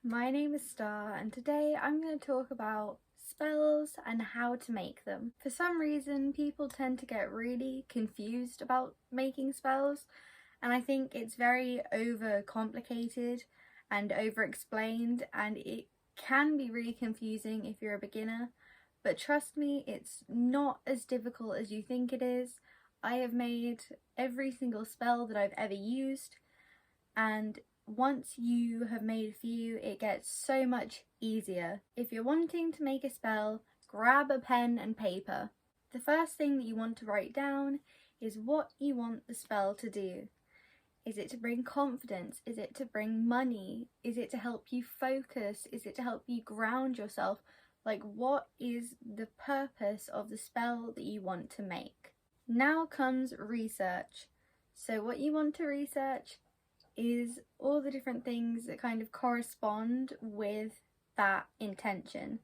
My name is Star and today I'm going to talk about spells and how to make them. For some reason people tend to get really confused about making spells, and I think it's very overcomplicated and over-explained, and it can be really confusing if you're a beginner, but trust me, it's not as difficult as you think it is. I have made every single spell that I've ever used, and once you have made a few, it gets so much easier. If you're wanting to make a spell, grab a pen and paper. The first thing that you want to write down is what you want the spell to do. Is it to bring confidence? Is it to bring money? Is it to help you focus? Is it to help you ground yourself? Like, what is the purpose of the spell that you want to make? Now comes research. So what you want to research is all the different things that kind of correspond with that intention.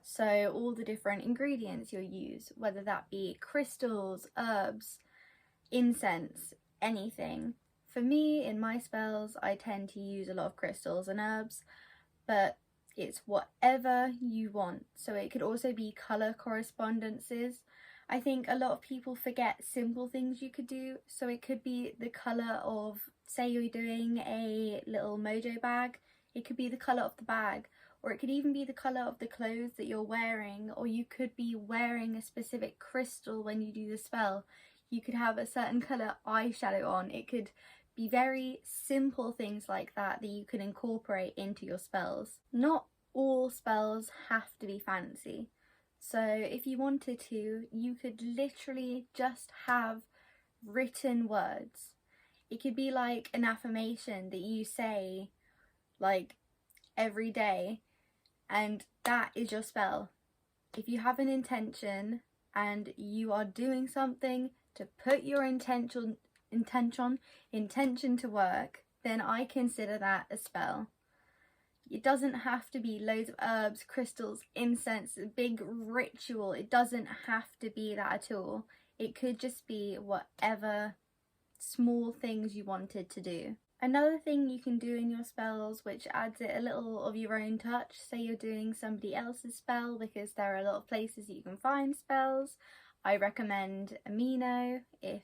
So all the different ingredients you'll use, whether that be crystals, herbs, incense, anything. For me, in my spells, I tend to use a lot of crystals and herbs, but it's whatever you want. So it could also be colour correspondences. I think a lot of people forget simple things you could do. So it could be the colour of, say you're doing a little mojo bag, it could be the colour of the bag, or it could even be the colour of the clothes that you're wearing, or you could be wearing a specific crystal when you do the spell. You could have a certain colour eyeshadow on. It could be very simple things like that that you can incorporate into your spells. Not all spells have to be fancy. So if you wanted to, you could literally just have written words. It could be like an affirmation that you say like every day, and that is your spell. If you have an intention and you are doing something to put your intention to work, then I consider that a spell. It doesn't have to be loads of herbs, crystals, incense, a big ritual. It doesn't have to be that at all. It could just be whatever small things you wanted to do. Another thing you can do in your spells, which adds it a little of your own touch, say you're doing somebody else's spell, because there are a lot of places that you can find spells. I recommend Amino if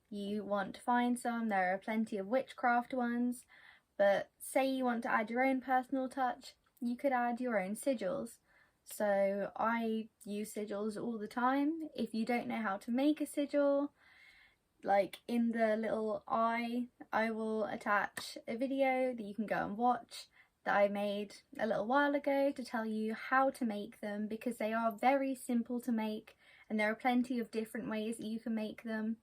you want to find some. There are plenty of witchcraft ones. But say you want to add your own personal touch, you could add your own sigils. So I use sigils all the time. If you don't know how to make a sigil, like in the little eye, I will attach a video that you can go and watch that I made a little while ago to tell you how to make them, because they are very simple to make and there are plenty of different ways that you can make them.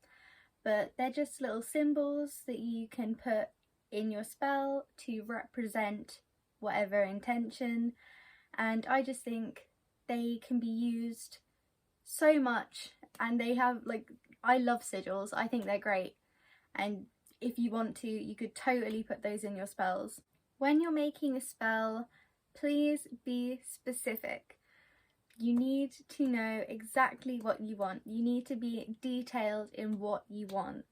But they're just little symbols that you can put in your spell to represent whatever intention, and I just think they can be used so much, and they have, like, I love sigils. I think they're great, and if you want to, you could totally put those in your spells. When you're making a spell, please be specific. You need to know exactly what you want. You need to be detailed in what you want.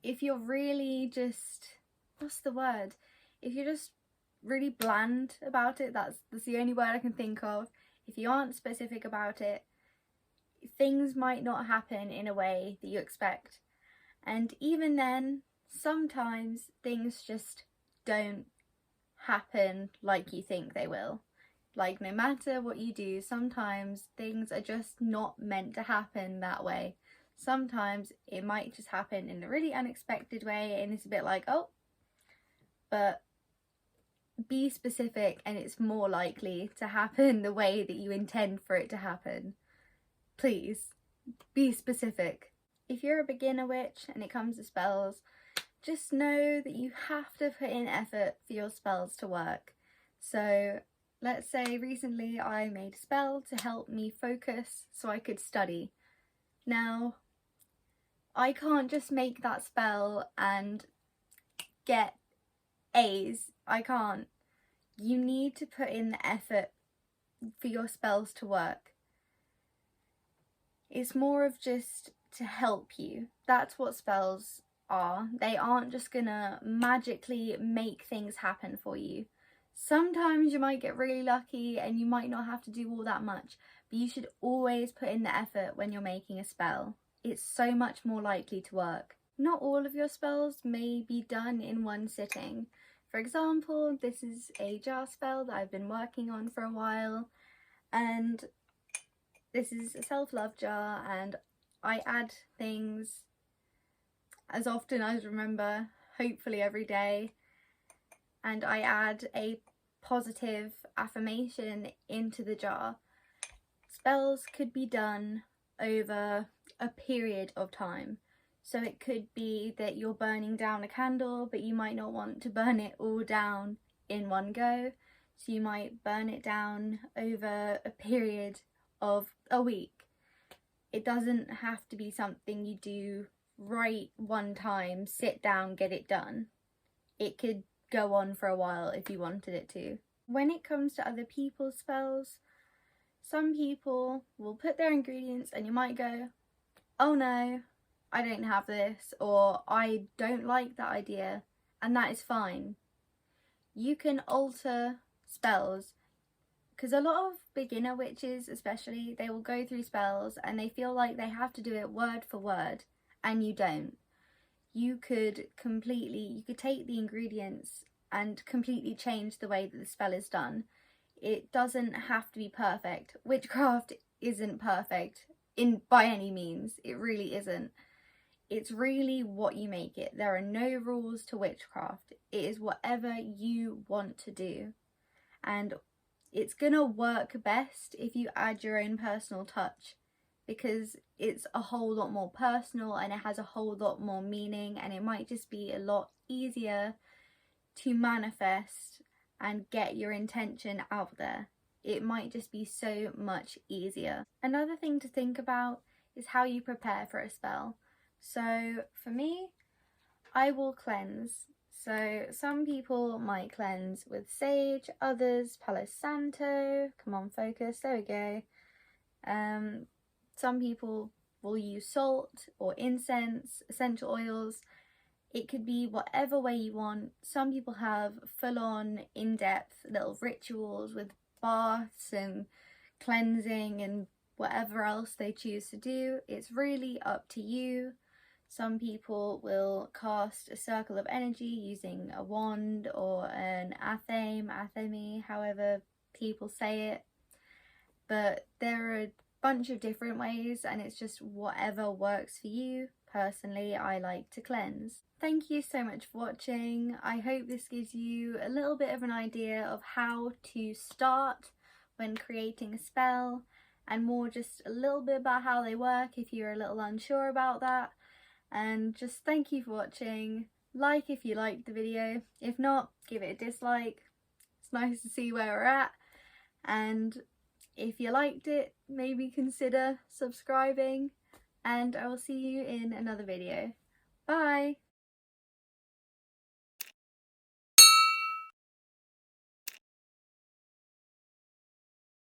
If you're really just, what's the word? If you're just really bland about it, that's the only word I can think of. If you aren't specific about it, things might not happen in a way that you expect. And even then, sometimes things just don't happen like you think they will. Like, no matter what you do, sometimes things are just not meant to happen that way. Sometimes it might just happen in a really unexpected way and it's a bit like, oh, but be specific and it's more likely to happen the way that you intend for it to happen. Please, be specific. If you're a beginner witch and it comes to spells, just know that you have to put in effort for your spells to work. So let's say recently I made a spell to help me focus so I could study. Now, I can't just make that spell and get A's. I can't. You need to put in the effort for your spells to work. It's more of just to help you. That's what spells are. They aren't just gonna magically make things happen for you. Sometimes you might get really lucky and you might not have to do all that much, but you should always put in the effort when you're making a spell. It's so much more likely to work. Not all of your spells may be done in one sitting. For example, this is a jar spell that I've been working on for a while, and this is a self-love jar, and I add things as often as I remember, hopefully every day, and I add a positive affirmation into the jar. Spells could be done over a period of time. So it could be that you're burning down a candle, but you might not want to burn it all down in one go. So you might burn it down over a period of a week. It doesn't have to be something you do right one time, sit down, get it done. It could go on for a while if you wanted it to. When it comes to other people's spells, some people will put their ingredients and you might go, oh no, I don't have this, or I don't like that idea, and that is fine. You can alter spells, because a lot of beginner witches especially, they will go through spells and they feel like they have to do it word for word, and you don't. You could take the ingredients and completely change the way that the spell is done. It doesn't have to be perfect. Witchcraft isn't perfect by any means. It really isn't. It's really what you make it. There are no rules to witchcraft. It is whatever you want to do. And it's gonna work best if you add your own personal touch, because it's a whole lot more personal and it has a whole lot more meaning, and it might just be a lot easier to manifest and get your intention out there. It might just be so much easier. Another thing to think about is how you prepare for a spell. So for me, I will cleanse. So some people might cleanse with sage, others Palo Santo. Come on, focus, there we go. Some people will use salt or incense, essential oils. It could be whatever way you want. Some people have full-on, in-depth little rituals with baths and cleansing and whatever else they choose to do. It's really up to you. Some people will cast a circle of energy using a wand or an athame, however people say it. But there are a bunch of different ways, and it's just whatever works for you. Personally, I like to cleanse. Thank you so much for watching. I hope this gives you a little bit of an idea of how to start when creating a spell, and more just a little bit about how they work if you're a little unsure about that. And just thank you for watching. Like if you liked the video. If not, give it a dislike. It's nice to see where we're at. And if you liked it, maybe consider subscribing. And I will see you in another video. Bye!